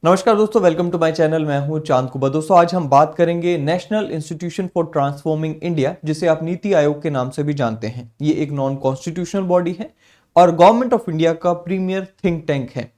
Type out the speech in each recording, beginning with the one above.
नमस्कार दोस्तों, welcome to my channel. मैं हूं चांद कुबा। दोस्तों आज हम बात करेंगे national institution for transforming India, जिसे आप नीति आयोग के नाम से भी जानते हैं। ये एक नॉन कॉन्स्टिट्यूशनल बॉडी है और गवर्नमेंट ऑफ इंडिया का प्रीमियर थिंक टैंक है।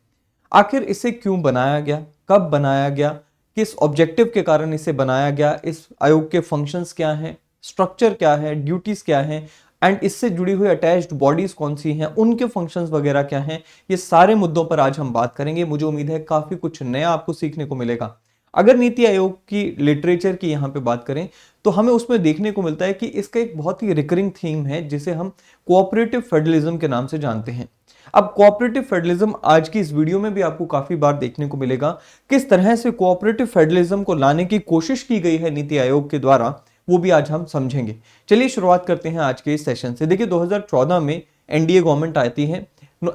आखिर इसे क्यों बनाया गया, कब बनाया गया, किस ऑब्जेक्टिव के कारण इसे बनाया गया, इस आयोग के फंक्शंस क्या हैं, स्ट्रक्चर क्या है, ड्यूटीज क्या हैं एंड इससे जुड़ी हुई अटैच्ड बॉडीज कौन सी हैं, उनके फंक्शंस वगैरह क्या हैं, ये सारे मुद्दों पर आज हम बात करेंगे। मुझे उम्मीद है काफी कुछ नया आपको सीखने को मिलेगा। अगर नीति आयोग की लिटरेचर की यहाँ पे बात करें तो हमें उसमें देखने को मिलता है कि इसका एक बहुत ही रिकरिंग थीम है जिसे हम कोऑपरेटिव फेडरलिज्म के नाम से जानते हैं। अब कोऑपरेटिव फेडरलिज्म आज की इस वीडियो में भी आपको काफी बार देखने को मिलेगा। किस तरह से कोऑपरेटिव फेडरलिज्म को लाने की कोशिश की गई है नीति आयोग के द्वारा, वो भी आज हम समझेंगे। चलिए शुरुआत करते हैं आज के इस सेशन से। देखिए 2014 में एनडीए गवर्नमेंट आती है।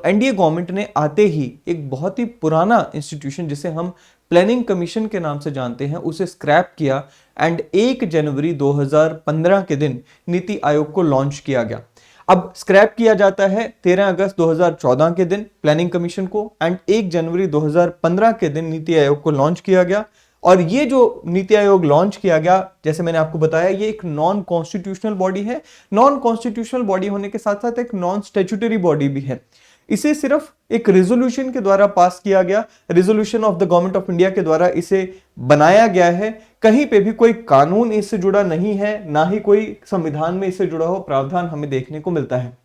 एनडीए गवर्नमेंट ने आते ही एक बहुत ही पुराना इंस्टीट्यूशन जिसे हम प्लानिंग कमीशन के नाम से जानते हैं उसे स्क्रैप किया एंड 1 जनवरी 2015 के दिन नीति आयोग को लॉन्च किया गया। अब स्क्रैप किया जाता है 13 अगस्त 2014 के दिन प्लानिंग कमीशन को एंड 1 जनवरी 2015 के दिन नीति आयोग को लॉन्च किया गया। और ये जो नीति आयोग लॉन्च किया गया, जैसे मैंने आपको बताया, ये एक नॉन कॉन्स्टिट्यूशनल बॉडी है। नॉन कॉन्स्टिट्यूशनल बॉडी होने के साथ साथ एक नॉन स्टैट्यूटरी बॉडी भी है। इसे सिर्फ एक रेजोल्यूशन के द्वारा पास किया गया, resolution of the government of India के द्वारा इसे बनाया गया है। कहीं पे भी कोई कानून इससे जुड़ा नहीं है, ना ही कोई संविधान में इससे जुड़ा हो प्रावधान हमें देखने को मिलता है।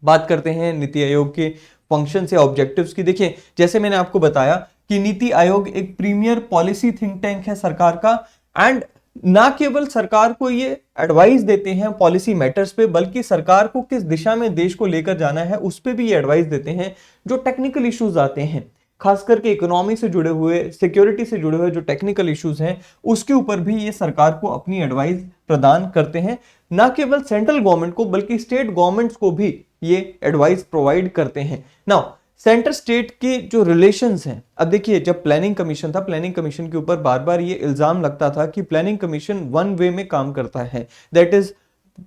बात करते हैं नीति आयोग के फंक्शन या ऑब्जेक्टिव्स की। देखिए जैसे मैंने आपको बताया कि नीति आयोग एक प्रीमियर पॉलिसी थिंक टैंक है सरकार का एंड ना केवल सरकार को ये एडवाइस देते हैं पॉलिसी मैटर्स पे, बल्कि सरकार को किस दिशा में देश को लेकर जाना है उस पे भी ये एडवाइस देते हैं। जो टेक्निकल इश्यूज आते हैं, खास करके इकोनॉमी से जुड़े हुए, सिक्योरिटी से जुड़े हुए जो टेक्निकल इश्यूज हैं, उसके ऊपर भी ये सरकार को अपनी एडवाइस प्रदान करते हैं। ना केवल सेंट्रल गवर्नमेंट को बल्कि स्टेट गवर्नमेंट्स को भी ये एडवाइस प्रोवाइड करते हैं। नाउ सेंटर स्टेट के जो रिलेशंस हैं, अब देखिए जब प्लानिंग कमीशन था, प्लानिंग कमीशन के ऊपर बार बार ये इल्जाम लगता था कि प्लानिंग कमीशन वन वे में काम करता है, that is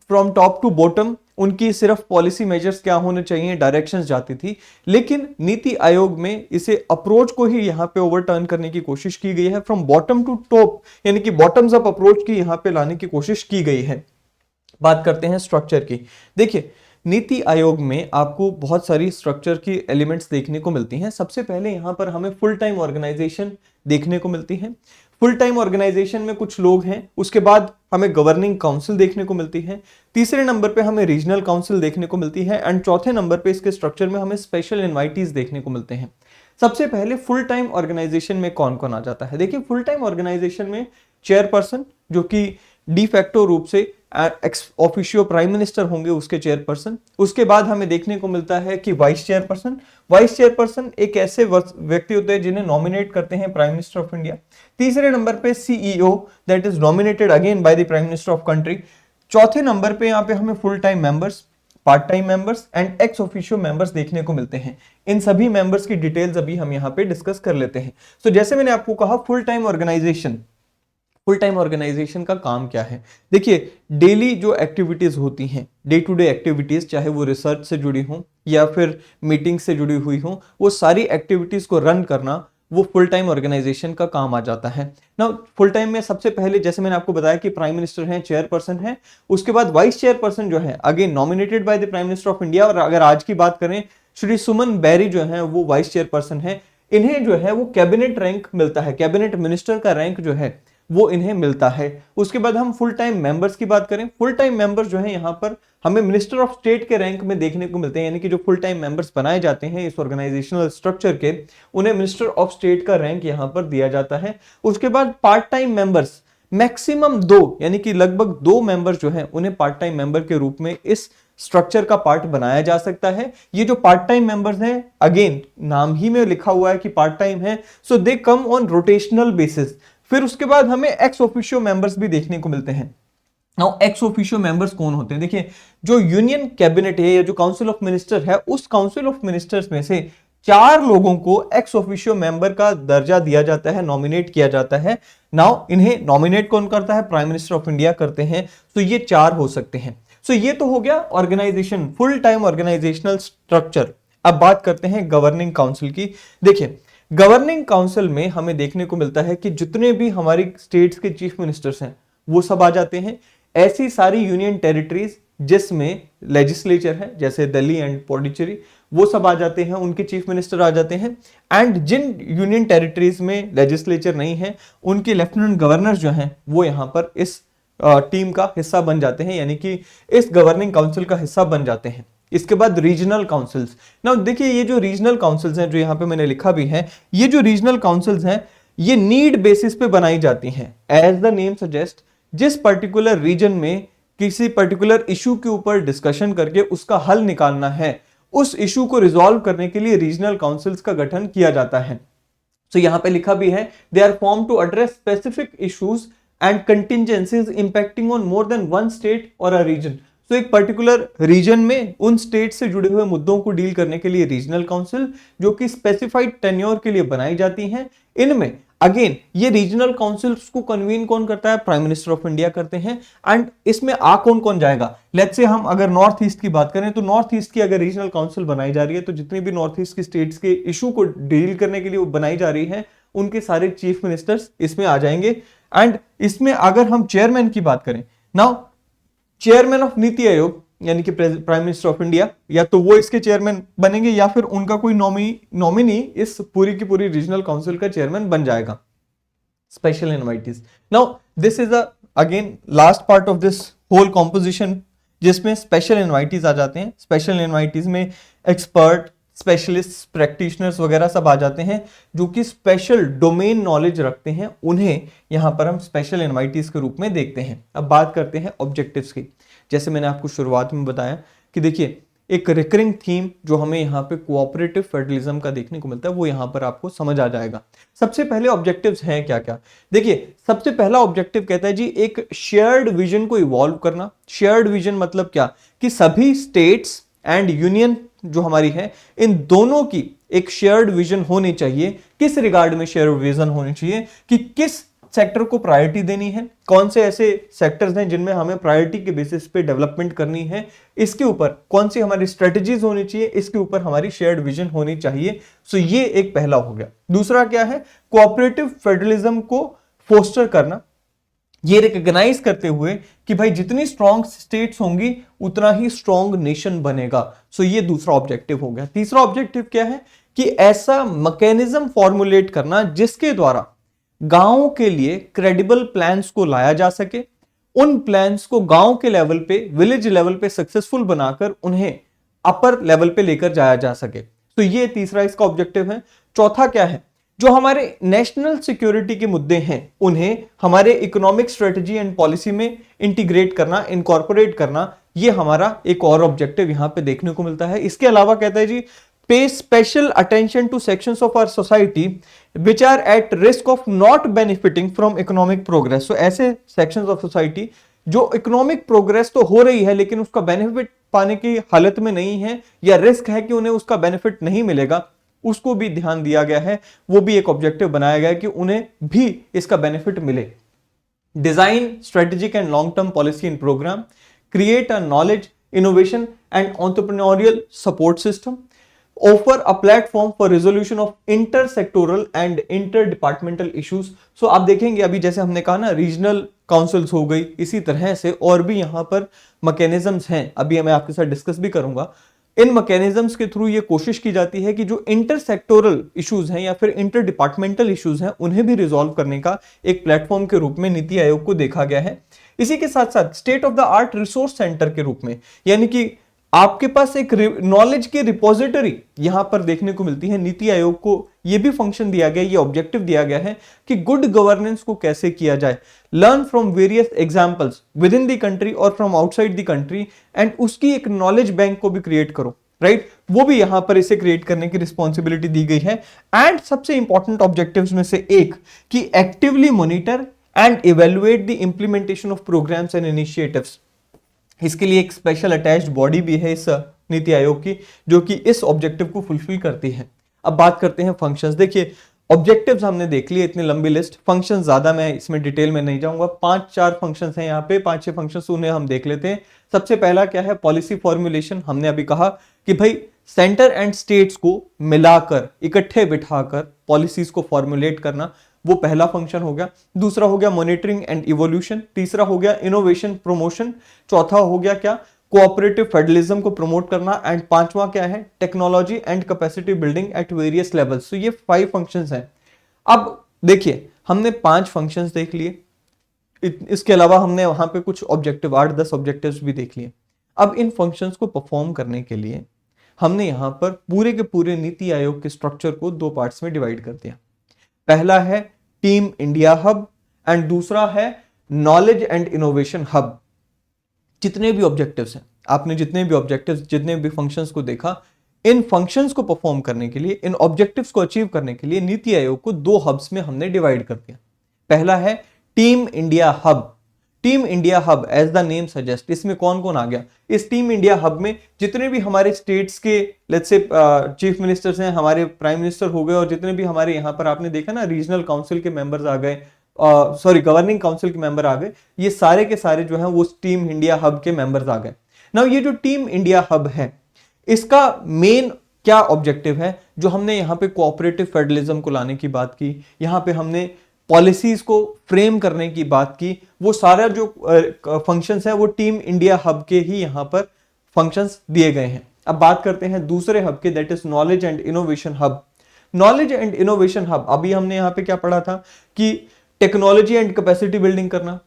from top to bottom. उनकी सिर्फ पॉलिसी मेजर्स क्या होने चाहिए, डायरेक्शंस जाती थी। लेकिन नीति आयोग में इसे अप्रोच को ही यहाँ पे ओवरटर्न करने की कोशिश की गई है, फ्रॉम बॉटम टू टॉप, यानी कि बॉटम्स अप अप्रोच की यहाँ पे लाने की कोशिश की गई है। बात करते हैं स्ट्रक्चर की। देखिए नीति आयोग में आपको बहुत सारी स्ट्रक्चर की एलिमेंट्स देखने को मिलती हैं। सबसे पहले यहाँ पर हमें फुल टाइम ऑर्गेनाइजेशन देखने को मिलती है। फुल टाइम ऑर्गेनाइजेशन में कुछ लोग हैं। उसके बाद हमें गवर्निंग काउंसिल देखने को मिलती है। तीसरे नंबर पे हमें रीजनल काउंसिल देखने को मिलती है एंड चौथे नंबर पे इसके स्ट्रक्चर में हमें स्पेशल इन्वाइटीज देखने को मिलते हैं। सबसे पहले फुल टाइम ऑर्गेनाइजेशन में कौन कौन आ जाता है। देखिए फुल टाइम ऑर्गेनाइजेशन में चेयरपर्सन, जो कि डी फैक्टो रूप से एक्स ऑफिशियो प्राइम मिनिस्टर होंगे, उसके चेयरपर्सन। उसके बाद हमें देखने को मिलता है कि वाइस चेयरपर्सन। वाइस चेयरपर्सन एक ऐसे व्यक्ति होते हैं जिन्हें नॉमिनेट करते हैं प्राइम मिनिस्टर ऑफ इंडिया। तीसरे नंबर पे CEO, that is nominated again by the prime minister of country. चौथे नंबर पे यहाँ पे हमें full time members, part time members and ex officio members देखने को मिलते हैं। इन सभी मेंबर्स की डिटेल्स अभी हम यहाँ पे डिस्कस कर लेते हैं। तो जैसे मैंने आपको कहा, फुल टाइम ऑर्गेनाइजेशन का काम क्या है। देखिए डेली जो एक्टिविटीज होती हैं, डे टू डे एक्टिविटीज, चाहे वो रिसर्च से जुड़ी हों या फिर मीटिंग से जुड़ी हुई हों, वो सारी एक्टिविटीज को रन करना वो फुल टाइम ऑर्गेनाइजेशन का काम आ जाता है ना। फुल टाइम में सबसे पहले जैसे मैंने आपको बताया कि प्राइम मिनिस्टर हैं, चेयरपर्सन है। उसके बाद वाइस चेयरपर्सन जो है again nominated by the prime minister of India. और अगर आज की बात करें, श्री सुमन बैरी जो है वो वाइस चेयरपर्सन है। इन्हें जो है वो कैबिनेट रैंक मिलता है, कैबिनेट मिनिस्टर का रैंक जो है वो इन्हें मिलता है। उसके बाद हम फुल टाइम मेंबर्स की बात करें, फुल टाइम मेंबर्स जो है यहाँ पर हमें मिनिस्टर ऑफ स्टेट के रैंक में देखने को मिलते हैं, यानी कि जो फुल टाइम मेंबर्स बनाए जाते हैं इस ऑर्गेनाइजेशनल स्ट्रक्चर के, उन्हें मिनिस्टर ऑफ स्टेट का रैंक यहाँ पर दिया जाता है। उसके बाद पार्ट टाइम मेंबर्स, मैक्सिमम 2, यानी कि लगभग 2 मेंबर्स जो है उन्हें पार्ट टाइम मेंबर के रूप में इस स्ट्रक्चर का पार्ट बनाया जा सकता है। ये जो पार्ट टाइम मेंबर्स हैं, अगेन नाम ही में लिखा हुआ है कि पार्ट टाइम है, सो दे कम ऑन रोटेशनल बेसिस। फिर उसके बाद हमें एक्स ऑफिशियो मेंबर्स भी देखने को मिलते हैं। नाउ एक्स ऑफिशियो मेंबर्स कौन होते हैं। देखिए जो यूनियन कैबिनेट है या जो काउंसिल ऑफ मिनिस्टर है, उस काउंसिल ऑफ मिनिस्टर्स में से 4 लोगों को एक्स ऑफिशियो मेंबर का दर्जा दिया जाता है, नॉमिनेट किया जाता है। नाउ इन्हें नॉमिनेट कौन करता है, प्राइम मिनिस्टर ऑफ इंडिया करते हैं। तो ये 4 हो सकते हैं। सो ये तो हो गया organization, full time organizational structure. अब बात करते हैं गवर्निंग काउंसिल की। देखिए गवर्निंग काउंसिल में हमें देखने को मिलता है कि जितने भी हमारी स्टेट्स के चीफ मिनिस्टर्स हैं वो सब आ जाते हैं। ऐसी सारी यूनियन टेरिटरीज जिसमें लेजिस्लेचर है, जैसे दिल्ली एंड पौंडीचेरी, वो सब आ जाते हैं, उनके चीफ मिनिस्टर आ जाते हैं। एंड जिन यूनियन टेरिटरीज में लेजिस्लेचर नहीं है उनके लेफ्टिनेंट गवर्नर जो हैं वो यहां पर इस टीम का हिस्सा बन जाते हैं, यानी कि इस गवर्निंग काउंसिल का हिस्सा बन जाते हैं। इसके बाद रीजनल काउंसिल्स। नाउ देखिए, ये जो रीजनल काउंसिल्स हैं जो यहाँ पे मैंने लिखा भी है, ये जो रीजनल काउंसिल्स हैं ये नीड बेसिस पे बनाई जाती हैं। एज द नेम सजेस्ट, जिस पर्टिकुलर रीजन में किसी पर्टिकुलर इशू के ऊपर डिस्कशन करके उसका हल निकालना है, उस इशू को रिजॉल्व करने के लिए रीजनल काउंसिल्स का गठन किया जाता है। तो यहां पे लिखा भी है, they are formed to address specific issues and contingencies impacting on more than one state और अ रीजन। तो एक पर्टिकुलर रीजन में उन स्टेट से जुड़े हुए मुद्दों को डील करने के लिए रीजनल काउंसिल, जो कि स्पेसिफाइड टेन्योर के लिए बनाई जाती हैं। इनमें अगेन ये रीजनल काउंसिल्स को कन्वीन कौन करता है? प्राइम मिनिस्टर ऑफ इंडिया करते हैं। एंड इसमें कौन कौन जाएगा? लेट्स से हम अगर नॉर्थ ईस्ट की बात करें तो नॉर्थ ईस्ट की अगर रीजनल काउंसिल बनाई जा रही है तो जितनी भी नॉर्थ ईस्ट की स्टेट्स के इशू को डील करने के लिए वो बनाई जा रही है उनके सारे चीफ मिनिस्टर्स इसमें आ जाएंगे। एंड इसमें अगर हम चेयरमैन की बात करें, now chairman of NITI Aayog यानी कि प्राइम मिनिस्टर ऑफ इंडिया, या तो वो इसके चेयरमैन बनेंगे या फिर उनका कोई नॉमिनी इस पूरी की पूरी रीजनल काउंसिल का चेयरमैन बन जाएगा। Special invitees, now this is again last part of this whole composition जिसमें स्पेशल इनवाइटीज आ जाते हैं। स्पेशल इनवाइटीज में एक्सपर्ट, स्पेशलिस्ट, प्रैक्टिशनर्स वगैरह सब आ जाते हैं जो कि स्पेशल डोमेन नॉलेज रखते हैं, उन्हें यहां पर हम स्पेशल इनवाइटीज के रूप में देखते हैं। अब बात करते हैं ऑब्जेक्टिव्स की। जैसे मैंने आपको शुरुआत में बताया कि देखिए एक रिकरिंग थीम जो हमें यहाँ पे कोऑपरेटिव फेडरलिज्म का देखने को मिलता है वो यहाँ पर आपको समझ आ जाएगा। सबसे पहले ऑब्जेक्टिव्स हैं क्या क्या? देखिए सबसे पहला ऑब्जेक्टिव कहता है जी एक शेयर्ड विजन को इवॉल्व करना। शेयर्ड विजन मतलब क्या? कि सभी स्टेट्स एंड यूनियन जो हमारी है इन दोनों की एक शेयर्ड विजन होनी चाहिए। किस रिगार्ड में शेयर्ड विजन होनी चाहिए? कि किस सेक्टर को प्रायोरिटी देनी है, कौन से ऐसे सेक्टर्स हैं जिनमें हमें प्रायोरिटी के बेसिस पे डेवलपमेंट करनी है, इसके ऊपर कौन सी हमारी स्ट्रेटजीज होनी चाहिए, इसके ऊपर हमारी शेयर्ड विजन होनी चाहिए। सो ये एक पहला हो गया। दूसरा क्या है? कोऑपरेटिव फेडरलिज्म को फोस्टर करना, ये रिकॉग्नाइज करते हुए कि भाई जितनी स्ट्रॉन्ग स्टेट्स होंगी उतना ही स्ट्रॉन्ग नेशन बनेगा। सो ये दूसरा ऑब्जेक्टिव हो गया। तीसरा ऑब्जेक्टिव क्या है? कि ऐसा मैकेनिज्म फॉर्मुलेट करना जिसके द्वारा गांव के लिए क्रेडिबल प्लान्स को लाया जा सके, उन प्लान्स को गांव के लेवल पे, विलेज लेवल पे सक्सेसफुल बनाकर उन्हें अपर लेवल पे लेकर जाया जा सके। तो ये तीसरा इसका ऑब्जेक्टिव है। चौथा क्या है? जो हमारे नेशनल सिक्योरिटी के मुद्दे हैं उन्हें हमारे इकोनॉमिक स्ट्रेटजी एंड पॉलिसी में इंटीग्रेट करना, इनकॉर्पोरेट करना, ये हमारा एक और ऑब्जेक्टिव यहां पे देखने को मिलता है। इसके अलावा कहता है जी pay special attention to sections of our society which are at risk of not benefiting from economic progress। so ऐसे sections of society जो इकोनॉमिक प्रोग्रेस तो हो रही है लेकिन उसका बेनिफिट पाने की हालत में नहीं है या रिस्क है कि उन्हें उसका बेनिफिट नहीं मिलेगा, उसको भी ध्यान दिया गया है। वो भी एक ऑब्जेक्टिव बनाया गया है कि उन्हें भी इसका बेनिफिट मिले। Design strategic and long term policy and program, create a knowledge, innovation and entrepreneurial support system, offer a platform for resolution of intersectoral and interdepartmental issues। so आप देखेंगे अभी जैसे हमने कहा ना रीजनल काउंसिल्स हो गई, इसी तरह से और भी यहाँ पर मैकेनिज्म्स हैं, अभी मैं आपके साथ डिस्कस भी करूंगा। इन मैकेनिज्म्स के थ्रू ये कोशिश की जाती है कि जो इंटरसेक्टोरल इश्यूज हैं या फिर इंटर डिपार्टमेंटल इश्यूज हैं उन्हें भी रिजॉल्व करने का एक प्लेटफॉर्म के रूप में नीति आयोग को देखा गया है। इसी के साथ साथ state of the art resource centre के रूप में, यानी कि आपके पास एक नॉलेज की रिपोजिटरी यहां पर देखने को मिलती है। नीति आयोग को यह भी फंक्शन दिया गया, ये ऑब्जेक्टिव दिया गया है कि गुड गवर्नेंस को कैसे किया जाए, learn from various examples within the country और from outside the country, and उसकी एक नॉलेज बैंक को भी क्रिएट करो, राइट? वो भी यहां पर इसे क्रिएट करने की रिस्पॉन्सिबिलिटी दी गई है। एंड सबसे इंपॉर्टेंट ऑब्जेक्टिव्स में से एक कि actively monitor and evaluate the implementation of programs and initiatives. इसके लिए एक स्पेशल अटैच्ड बॉडी भी है इस नीति आयोग की जो कि इस ऑब्जेक्टिव को फुलफिल करती है। अब बात करते हैं फंक्शंस। देखिए ऑब्जेक्टिव्स हमने देख लिए, इतनी लंबी लिस्ट, फंक्शंस ज्यादा मैं इसमें डिटेल में नहीं जाऊंगा। 5-4 फंक्शंस हैं यहाँ पे, 5-6 फंक्शंस, उन्हें हम देख लेते हैं। सबसे पहला क्या है? Policy formulation. हमने अभी कहा कि भाई सेंटर एंड स्टेट्स को मिलाकर इकट्ठे बिठाकर पॉलिसीज को फॉर्मुलेट करना, वो पहला फंक्शन हो गया। दूसरा हो गया मॉनिटरिंग एंड इवोल्यूशन, तीसरा हो गया इनोवेशन प्रमोशन, चौथा हो गया क्या, कोऑपरेटिव फेडरलिज्म को प्रमोट करना, एंड पांचवा क्या है, technology and capacity building at various levels. तो ये 5 फंक्शंस हैं। अब देखिए हमने 5 फंक्शंस देख लिए, इसके अलावा हमने वहां पे कुछ ऑब्जेक्टिव 8-10 ऑब्जेक्टिव्स भी देख लिए। अब इन फंक्शंस को परफॉर्म करने के लिए हमने यहां पर पूरे के पूरे नीति आयोग के स्ट्रक्चर को 2 पार्ट्स में डिवाइड कर दिया। पहला है टीम इंडिया हब एंड दूसरा है नॉलेज एंड इनोवेशन हब। जितने भी ऑब्जेक्टिव्स हैं, आपने जितने भी ऑब्जेक्टिव्स, जितने भी फंक्शंस को देखा, इन फंक्शंस को परफॉर्म करने के लिए, इन ऑब्जेक्टिव्स को अचीव करने के लिए नीति आयोग को 2 हब्स में हमने डिवाइड कर दिया। पहला है team India hub. Team India hub as the name suggest, इसमें कौन कौन आ गया, इस टीम इंडिया हब में जितने भी हमारे स्टेट्स के लेट्स से चीफ मिनिस्टर्स हैं, हमारे प्राइम मिनिस्टर हो गए, और जितने भी हमारे यहाँ पर आपने देखा ना रीजनल काउंसिल के मेंबर्स आ गए, सॉरी गवर्निंग काउंसिल के मेंबर आ गए, ये सारे के सारे जो हैं वो टीम इंडिया हब के मेंबर्स आ गए। नाउ ये जो टीम इंडिया हब है, इसका मेन क्या ऑब्जेक्टिव है, जो हमने यहाँ पे कोऑपरेटिव फेडरलिज्म को लाने की बात की, यहाँ पे हमने पॉलिसीज को फ्रेम करने की बात की, वो सारा जो फंक्शंस है वो टीम इंडिया हब के ही यहाँ पर फंक्शंस दिए गए हैं। अब बात करते हैं दूसरे हब के, that is knowledge and innovation hub. Knowledge and innovation hub, अभी हमने यहाँ पे क्या पढ़ा था कि टेक्नोलॉजी एंड कैपेसिटी बिल्डिंग करना,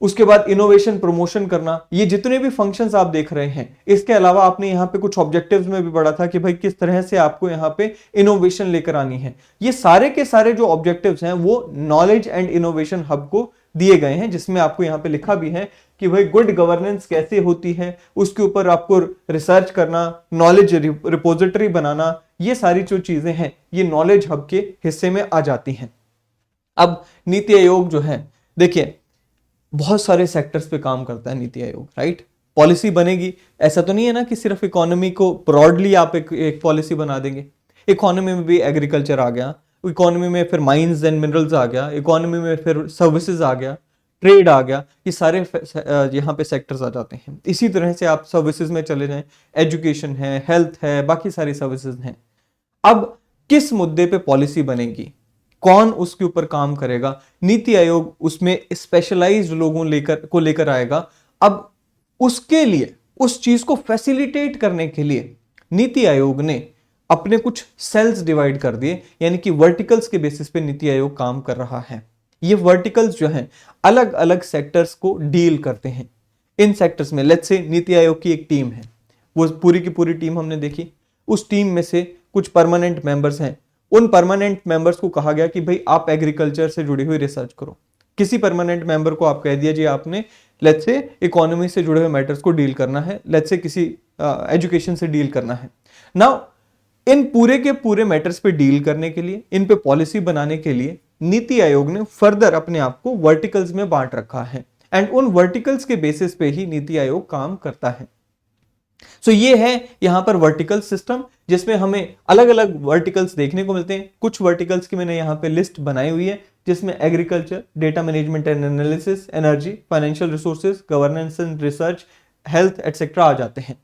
उसके बाद इनोवेशन प्रमोशन करना, ये जितने भी फंक्शंस आप देख रहे हैं। इसके अलावा आपने यहाँ पे कुछ ऑब्जेक्टिव्स में भी पढ़ा था कि भाई किस तरह से आपको यहाँ पे इनोवेशन लेकर आनी है। ये सारे के सारे जो ऑब्जेक्टिव्स हैं वो नॉलेज एंड इनोवेशन हब को दिए गए हैं, जिसमें आपको यहाँ पे लिखा भी है कि भाई गुड गवर्नेंस कैसे होती है, उसके ऊपर आपको रिसर्च करना, नॉलेज रिपोजिटरी बनाना, ये सारी जो चीजें हैं ये नॉलेज हब के हिस्से में आ जाती हैं। अब नीति आयोग जो है, देखिए बहुत सारे सेक्टर्स पे काम करता है नीति आयोग, राइट। पॉलिसी बनेगी, ऐसा तो नहीं है ना कि सिर्फ इकोनॉमी को ब्रॉडली आप एक पॉलिसी बना देंगे। इकोनॉमी में भी एग्रीकल्चर आ गया, इकोनॉमी में फिर माइंस एंड मिनरल्स आ गया, इकोनॉमी में फिर सर्विसेज आ गया, ट्रेड आ गया, ये सारे यहाँ पे सेक्टर्स आ जाते हैं। इसी तरह से आप सर्विसेज में चले जाएं, एजुकेशन है, हेल्थ है, बाकी सारी सर्विसेज हैं। अब किस मुद्दे पे पॉलिसी बनेगी, कौन उसके ऊपर काम करेगा, नीति आयोग उसमें स्पेशलाइज्ड लोगों लेकर आएगा। अब उसके लिए, उस चीज को फैसिलिटेट करने के लिए नीति आयोग ने अपने कुछ सेल्स डिवाइड कर दिए, यानी कि वर्टिकल्स के बेसिस पे नीति आयोग काम कर रहा है। ये वर्टिकल्स जो हैं अलग अलग सेक्टर्स को डील करते हैं। इन सेक्टर्स में लेट्स से नीति आयोग की एक टीम है, वो पूरी की पूरी टीम हमने देखी, उस टीम में से कुछ परमानेंट मेंबर्स हैं। उन परमानेंट मेंबर्स को कहा गया कि भाई आप एग्रीकल्चर से जुड़ी हुई रिसर्च करो। किसी परमानेंट मेंबर को आप कह दिया जी आपने लेट्स से इकोनॉमी से जुड़े हुए मैटर्स को डील करना है, लेट्स से किसी एजुकेशन से डील करना है। नाउ इन पूरे के पूरे मैटर्स पे डील करने के लिए, इन पे पॉलिसी बनाने के लिए नीति आयोग ने फर्दर अपने आप को वर्टिकल्स में बांट रखा है, एंड उन वर्टिकल्स के बेसिस पे ही नीति आयोग काम करता है। सो ये है यहां पर वर्टिकल सिस्टम, जिसमें हमें अलग अलग वर्टिकल्स देखने को मिलते हैं। कुछ वर्टिकल्स की मैंने यहां पे लिस्ट बनाई हुई है, जिसमें agriculture, data management and analysis, energy, financial resources, governance and research, health etcetera आ जाते हैं।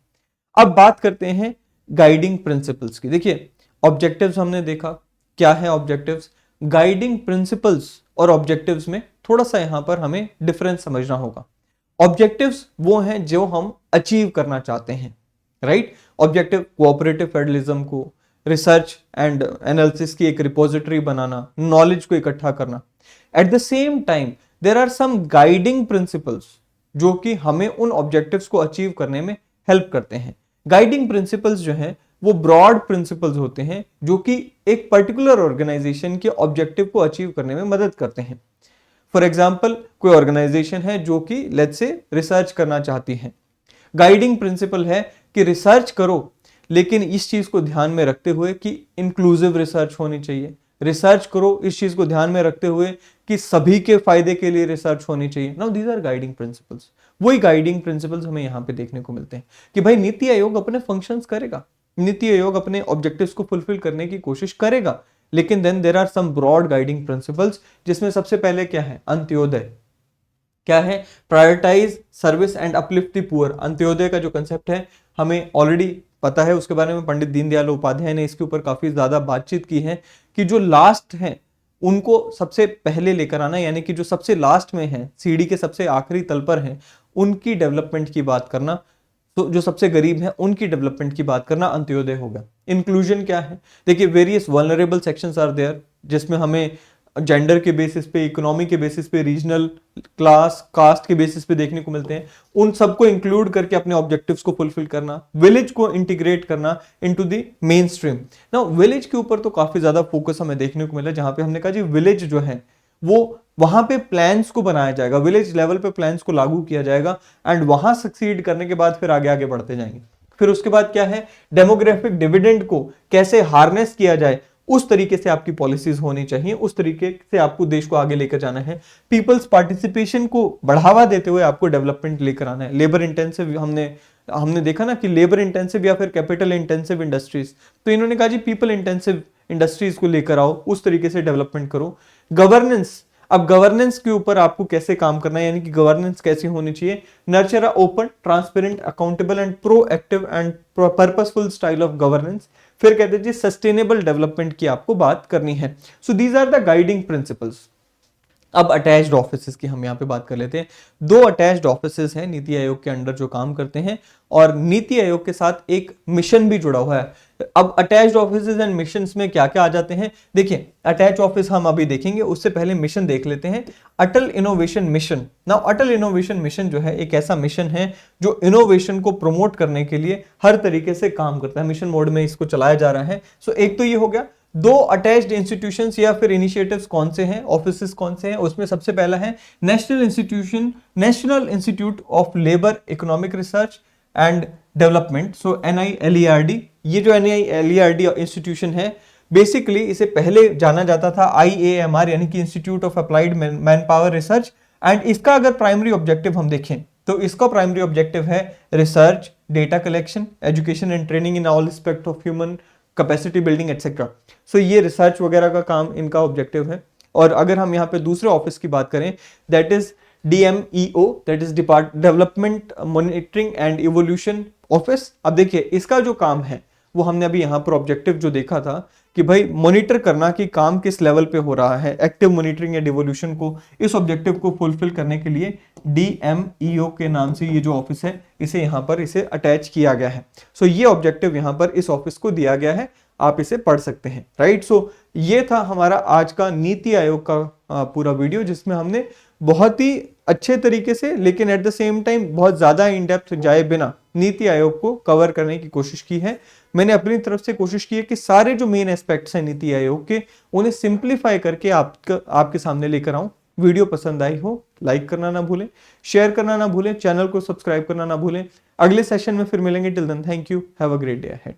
अब बात करते हैं गाइडिंग प्रिंसिपल्स की। देखिए ऑब्जेक्टिव्स हमने देखा, क्या है ऑब्जेक्टिव्स। गाइडिंग प्रिंसिपल्स और ऑब्जेक्टिव्स में थोड़ा सा यहां पर हमें डिफरेंस समझना होगा। ऑब्जेक्टिव्स वो हैं जो हम अचीव करना चाहते हैं, राइट। ऑब्जेक्टिव कोऑपरेटिव फेडरलिज्म को, रिसर्च एंड एनालिसिस की एक रिपोजिटरी बनाना, नॉलेज को इकट्ठा करना। At the same time there are some guiding principles जो कि हमें उन ऑब्जेक्टिव्स को अचीव करने में हेल्प करते हैं। गाइडिंग प्रिंसिपल्स जो हैं वो ब्रॉड प्रिंसिपल्स होते हैं, जो कि एक पर्टिकुलर ऑर्गेनाइजेशन के ऑब्जेक्टिव को अचीव करने में मदद करते हैं। फॉर एग्जाम्पल कोई ऑर्गेनाइजेशन है जो कि लेट्स से रिसर्च करना चाहती है, गाइडिंग प्रिंसिपल है कि रिसर्च करो, लेकिन इस चीज को ध्यान में रखते हुए कि इंक्लूसिव रिसर्च होनी चाहिए। रिसर्च करो इस चीज को ध्यान में रखते हुए कि सभी के फायदे के लिए रिसर्च होनी चाहिए। Now these are guiding principles. वही गाइडिंग प्रिंसिपल्स हमें यहाँ पे देखने को मिलते हैं कि भाई नीति आयोग अपने फंक्शंस करेगा, नीति आयोग अपने ऑब्जेक्टिव्स को फुलफिल करने की कोशिश करेगा, लेकिन then there are some broad guiding principles, जिसमें सबसे पहले क्या है, अंत्योदय। क्या है, prioritize service and uplift the poor. Antyodaya का जो कंसेप्ट है हमें ऑलरेडी पता है उसके बारे में, पंडित दीनदयाल उपाध्याय ने इसके ऊपर काफी ज्यादा बातचीत की है कि जो लास्ट है उनको सबसे पहले लेकर आना, यानी कि जो सबसे लास्ट में है, सीढ़ी के सबसे आखिरी तल पर है, उनकी डेवलपमेंट की बात करना, तो जो सबसे गरीब हैं उनकी डेवलपमेंट की बात करना अंत्योदय होगा। इंक्लूजन क्या है? देखिए various vulnerable sections are there, जिसमें हमें जेंडर के बेसिस पे, इकोनॉमी के बेसिस पे, रीजनल क्लास, कास्ट के बेसिस पे देखने को मिलते हैं। उन सबको इंक्लूड करके अपने ऑब्जेक्टिव्स को फुलफिल करना, विलेज को इंटीग्रेट करना into the main stream. Now village के ऊपर तो काफी ज्यादा फोकस हमें देखने को मिला, जहां पे हमने कहा जी विलेज जो है वो वहां पे प्लान्स को बनाया जाएगा, विलेज लेवल पे प्लान्स को लागू किया जाएगा, एंड वहां सक्सीड करने के बाद फिर आगे आगे बढ़ते जाएंगे। फिर उसके बाद क्या है, डेमोग्राफिक डिविडेंड को कैसे हार्नेस किया जाए, उस तरीके से आपकी पॉलिसीज होनी चाहिए, उस तरीके से आपको देश को आगे लेकर जाना है। पीपल्स पार्टिसिपेशन को बढ़ावा देते हुए आपको डेवलपमेंट लेकर आना है। लेबर इंटेंसिव हमने देखा ना कि लेबर इंटेंसिव या फिर कैपिटल इंटेंसिव इंडस्ट्रीज, तो इन्होंने कहा जी पीपल इंटेंसिव इंडस्ट्रीज को लेकर आओ, उस तरीके से डेवलपमेंट करो। गवर्नेंस, अब गवर्नेंस के ऊपर आपको कैसे काम करना है, यानी कि गवर्नेंस कैसी होनी चाहिए, nurture a open, transparent, accountable and proactive and purposeful style of governance. फिर कहते हैं जी सस्टेनेबल डेवलपमेंट की आपको बात करनी है। So these are the guiding principles. अब अटैच्ड ऑफिसेस की हम यहाँ पे बात कर लेते हैं। 2 अटैच्ड ऑफिसेस हैं नीति आयोग के अंडर जो काम करते हैं, और नीति आयोग के साथ एक मिशन भी जुड़ा हुआ है। अब अटैच्ड ऑफिसेस एंड मिशंस में क्या क्या आ जाते हैं, देखिए अटैच ऑफिस हम अभी देखेंगे, उससे पहले मिशन देख लेते हैं। अटल इनोवेशन मिशन। नाउ अटल इनोवेशन मिशन जो है एक ऐसा मिशन है जो इनोवेशन को प्रमोट करने के लिए हर तरीके से काम करता है, मिशन मोड में इसको चलाया जा रहा है। सो एक तो ये हो गया। 2 अटैच्ड इंस्टीट्यूशंस या फिर इनिशिएटिव्स कौन से हैं, ऑफिसेस कौन से हैं, उसमें सबसे पहला है national institute of labour economic research and development, so NILERD। ये जो NILERD इंस्टीट्यूशन है, बेसिकली इसे पहले जाना जाता था IAMR, यानी कि institute of applied manpower research. And इसका अगर प्राइमरी ऑब्जेक्टिव हम देखें तो इसका प्राइमरी ऑब्जेक्टिव है research, data collection, education and training in all aspect of human capacity building etcetera. So ये रिसर्च वगैरह का काम इनका ऑब्जेक्टिव है। और अगर हम यहाँ पे दूसरे ऑफिस की बात करें, that is DMEO, that is development monitoring and evolution office. अब देखिए इसका जो काम है वो हमने अभी यहाँ पर ऑब्जेक्टिव जो देखा था कि भाई मॉनिटर करना कि काम किस लेवल पे हो रहा है, एक्टिव मॉनिटरिंग एंड इवोल्यूशन को, इस ऑब्जेक्टिव को फुलफिल करने के लिए DMEO के नाम से ये जो ऑफिस है इसे यहाँ पर इसे अटैच किया गया है। सो ये ऑब्जेक्टिव यहाँ पर इस ऑफिस को दिया गया है, आप इसे पढ़ सकते हैं, राइट। सो ये था हमारा आज का नीति आयोग का पूरा वीडियो, जिसमें हमने बहुत ही अच्छे तरीके से लेकिन एट द सेम टाइम बहुत ज्यादा इन डेप्थ जाए बिना नीति आयोग को कवर करने की कोशिश की है। मैंने अपनी तरफ से कोशिश की है कि सारे जो मेन एस्पेक्ट्स हैं नीति आयोग के उन्हें सिंप्लीफाई करके आपके सामने लेकर आऊं। वीडियो पसंद आई हो लाइक करना ना भूलें, शेयर करना ना भूलें, चैनल को सब्सक्राइब करना ना भूलें। अगले सेशन में फिर मिलेंगे। Till then thank you, have a great day ahead.